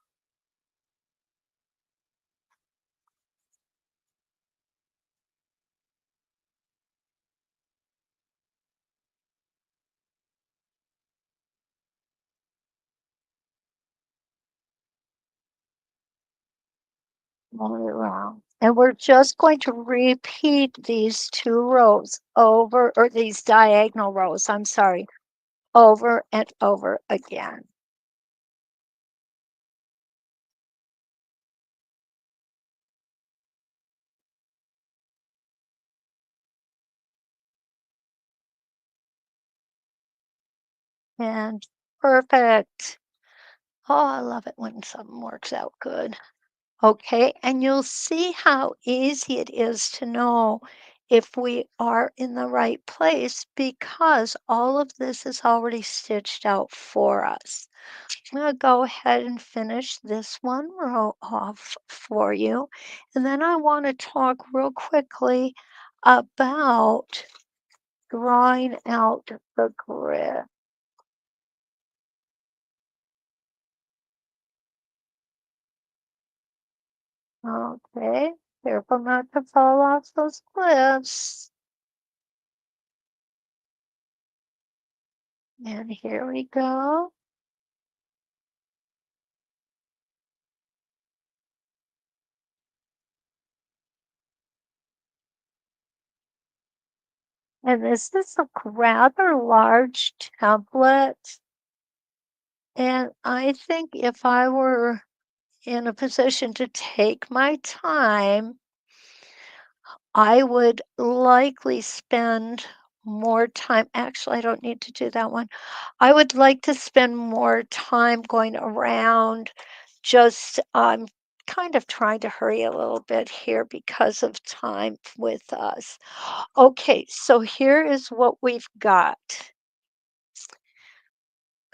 All around. And we're just going to repeat these two rows over, or these diagonal rows, I'm sorry, over and over again. And perfect. Oh, I love it when something works out good. Okay, and you'll see how easy it is to know if we are in the right place because all of this is already stitched out for us. I'm gonna go ahead and finish this one row off for you. And then I want to talk real quickly about drawing out the grid. Okay, careful not to fall off those cliffs. And here we go. And this is a rather large template. And I think if I were in a position to take my time, I would likely spend more time. Actually, I don't need to do that one. I would like to spend more time going around. Just, I'm kind of trying to hurry a little bit here because of time with us. Okay, so here is what we've got.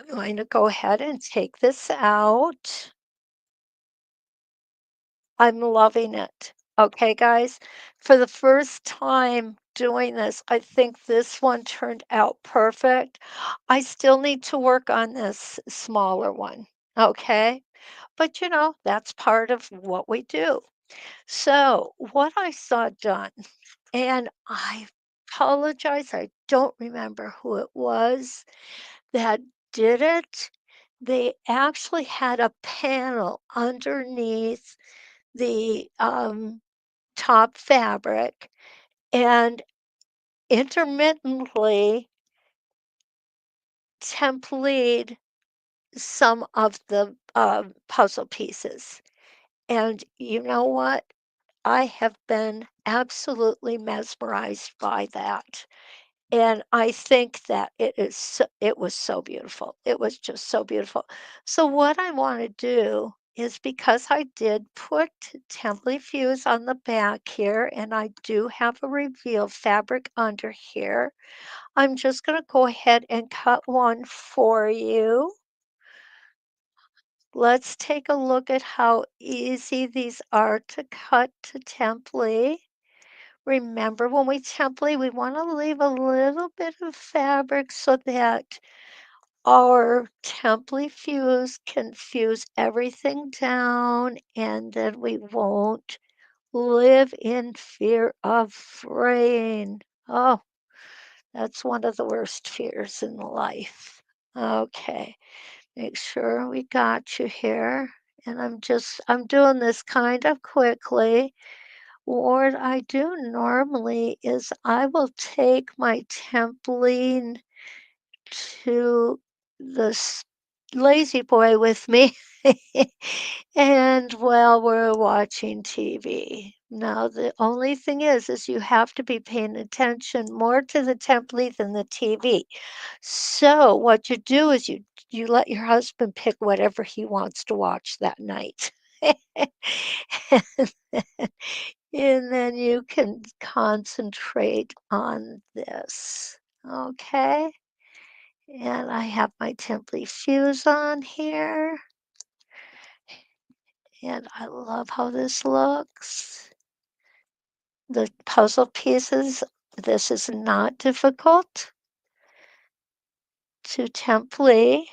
I'm going to go ahead and take this out. I'm loving it. Okay, guys, for the first time doing this, I think this one turned out perfect. I still need to work on this smaller one. Okay, but that's part of what we do. So, what I saw done, and I apologize, I don't remember who it was that did it. They actually had a panel underneath the top fabric and intermittently templated some of the puzzle pieces. And you know what? I have been absolutely mesmerized by that. And I think that it was so beautiful. It was just so beautiful. So what I wanna do is because I did put template fuse on the back here, and I do have a reveal fabric under here, I'm just gonna go ahead and cut one for you. Let's take a look at how easy these are to cut to template. Remember, when we template, we want to leave a little bit of fabric so that our template fuse can fuse everything down and then we won't live in fear of fraying. Oh, that's one of the worst fears in life. Okay, make sure we got you here. And I'm doing this kind of quickly. What I do normally is I will take my templing to the lazy boy with me and while we're watching TV. Now, the only thing is you have to be paying attention more to the template than the TV. So what you do is you let your husband pick whatever he wants to watch that night. And then you can concentrate on this. Okay. And I have my Template Fuse on here. And I love how this looks. The puzzle pieces, this is not difficult to template.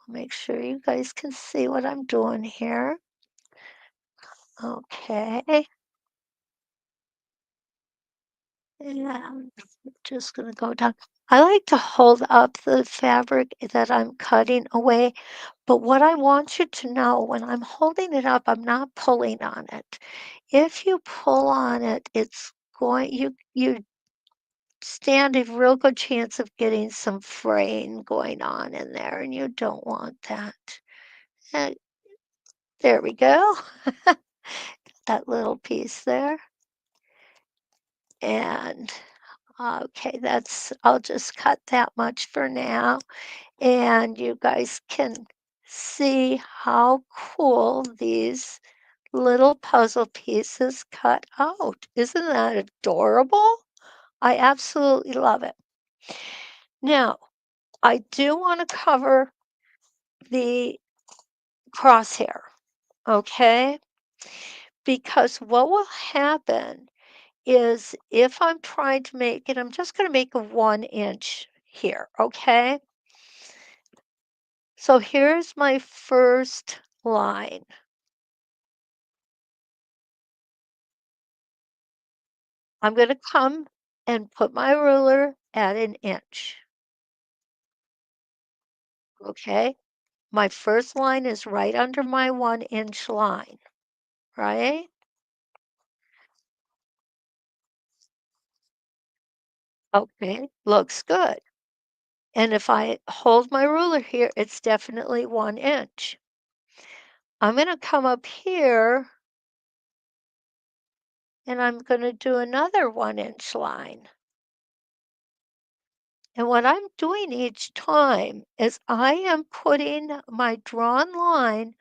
Make sure you guys can see what I'm doing here. Okay. And I'm just gonna go down. I like to hold up the fabric that I'm cutting away, but what I want you to know, when I'm holding it up, I'm not pulling on it. If you pull on it, it's going you stand a real good chance of getting some fraying going on in there, and you don't want that. And there we go. That little piece there. And okay, I'll just cut that much for now. And you guys can see how cool these little puzzle pieces cut out. Isn't that adorable? I absolutely love it. Now, I do want to cover the crosshair, okay? Because what will happen is if I'm trying to make it, I'm just going to make a 1 inch here, okay? So here's my first line. I'm going to come and put my ruler at 1 inch, okay? My first line is right under my 1 inch line, right? Okay, looks good. And if I hold my ruler here, it's definitely 1 inch. I'm going to come up here and I'm going to do another 1 inch line. And what I'm doing each time is I am putting my drawn line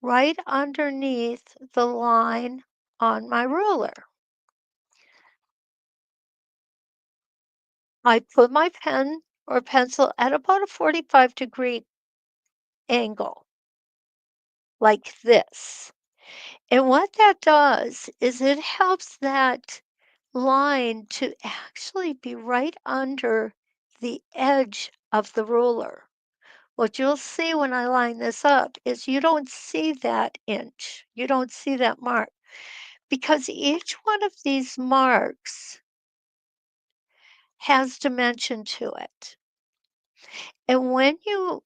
right underneath the line on my ruler. I put my pen or pencil at about a 45-degree angle, like this. And what that does is it helps that line to actually be right under the edge of the ruler. What you'll see when I line this up is you don't see that inch. You don't see that mark because each one of these marks has dimension to it. And when you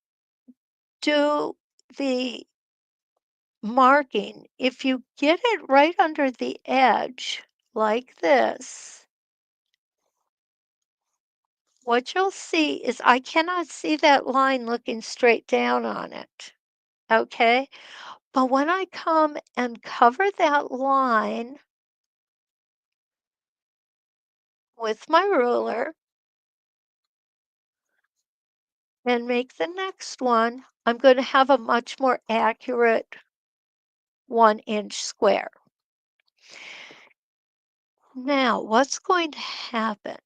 do the marking, if you get it right under the edge like this, what you'll see is I cannot see that line looking straight down on it, okay? But when I come and cover that line with my ruler and make the next one, I'm going to have a much more accurate 1 inch square. Now, what's going to happen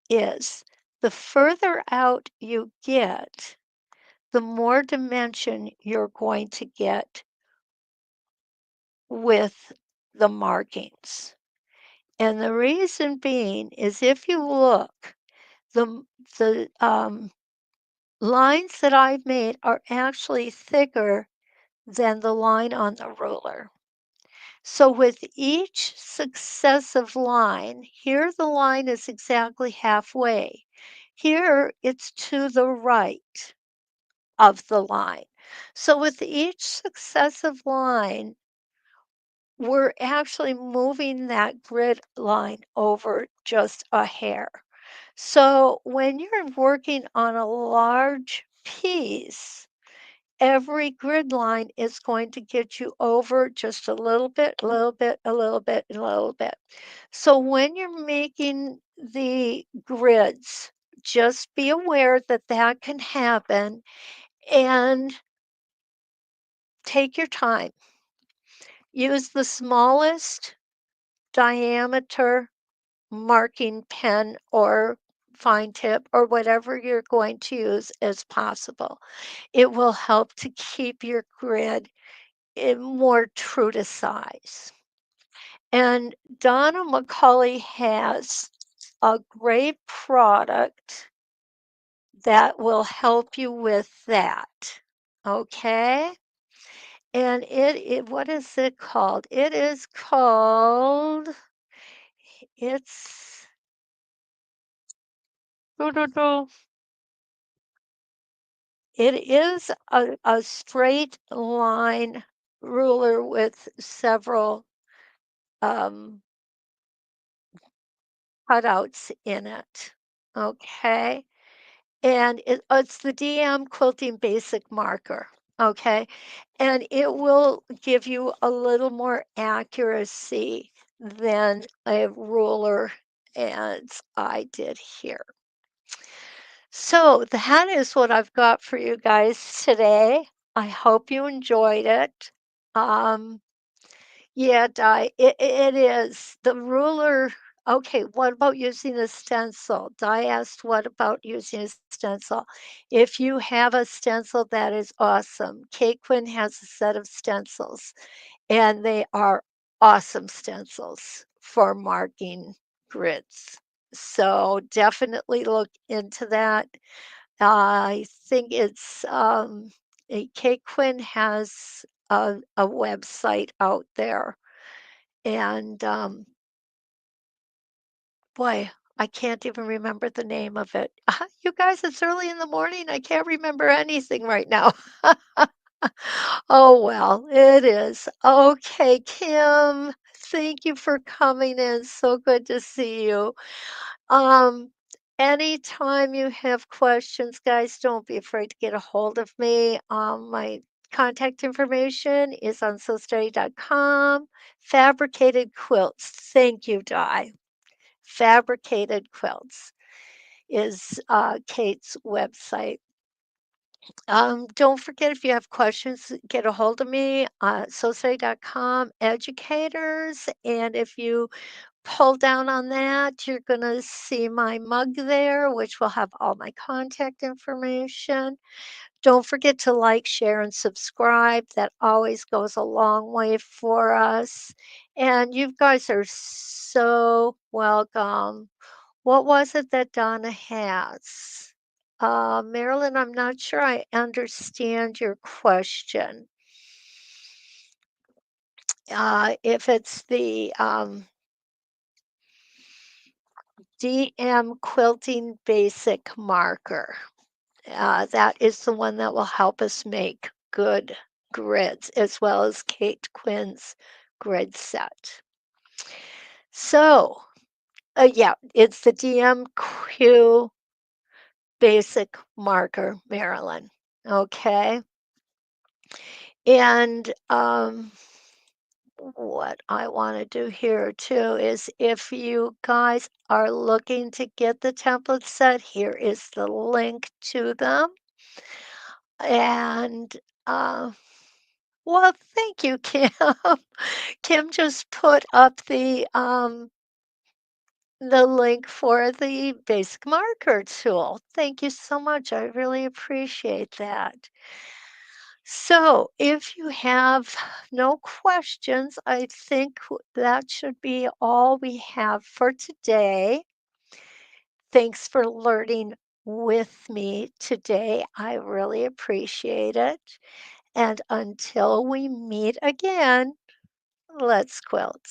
is the further out you get, the more dimension you're going to get with the markings. And the reason being is if you look, the the lines that I've made are actually thicker than the line on the ruler. So with each successive line, here the line is exactly halfway. Here it's to the right of the line. So with each successive line, we're actually moving that grid line over just a hair. So when you're working on a large piece, every grid line is going to get you over just a little bit, a little bit, a little bit, a little bit. So when you're making the grids, just be aware that that can happen and take your time. Use the smallest diameter marking pen or fine tip or whatever you're going to use as possible. It will help to keep your grid more true to size. And Donna McCauley has a great product that will help you with that. Okay? And what is it called? It is called, it's, doo, doo, doo. It is a straight line ruler with several um, cutouts in it. Okay. And it's the DM Quilting Basic Marker. Okay. And it will give you a little more accuracy than a ruler as I did here. So that is what I've got for you guys today. I hope you enjoyed it. Um, Yeah, it is. The ruler okay, what about using a stencil? Di asked, "What about using a stencil?" If you have a stencil, that is awesome. Quinn has a set of stencils, and they are awesome stencils for marking grids. So, definitely look into that. I think it's, Quinn has a website out there, and, boy, I can't even remember the name of it. You guys, it's early in the morning, I can't remember anything right now. Oh, well, it is. Okay, Kim, thank you for coming in, so good to see you. Um, Anytime you have questions, guys, don't be afraid to get a hold of me. My contact information is on sewsteady.com. Fabricated quilts. Thank you, Di. Fabricated quilts is Kate's website. Don't forget if you have questions, get a hold of me, sewsteady.com, educators, and if you pull down on that, you're gonna see my mug there, which will have all my contact information. Don't forget to like, share, and subscribe. That always goes a long way for us. And you guys are so welcome. What was it that Donna has? Marilyn, I'm not sure I understand your question. If it's the DM Quilting Basic Marker. That is the one that will help us make good grids, as well as Kate Quinn's grid set. So, yeah, it's the DMQ Basic Marker, Marilyn. Okay. And what I want to do here too is if you guys are looking to get the template set, here is the link to them. And well, thank you, Kim. Kim just put up the link for the basic marker tool. Thank you so much. I really appreciate that. So, if you have no questions, I think that should be all we have for today. Thanks for learning with me today. I really appreciate it. And until we meet again, let's quilt.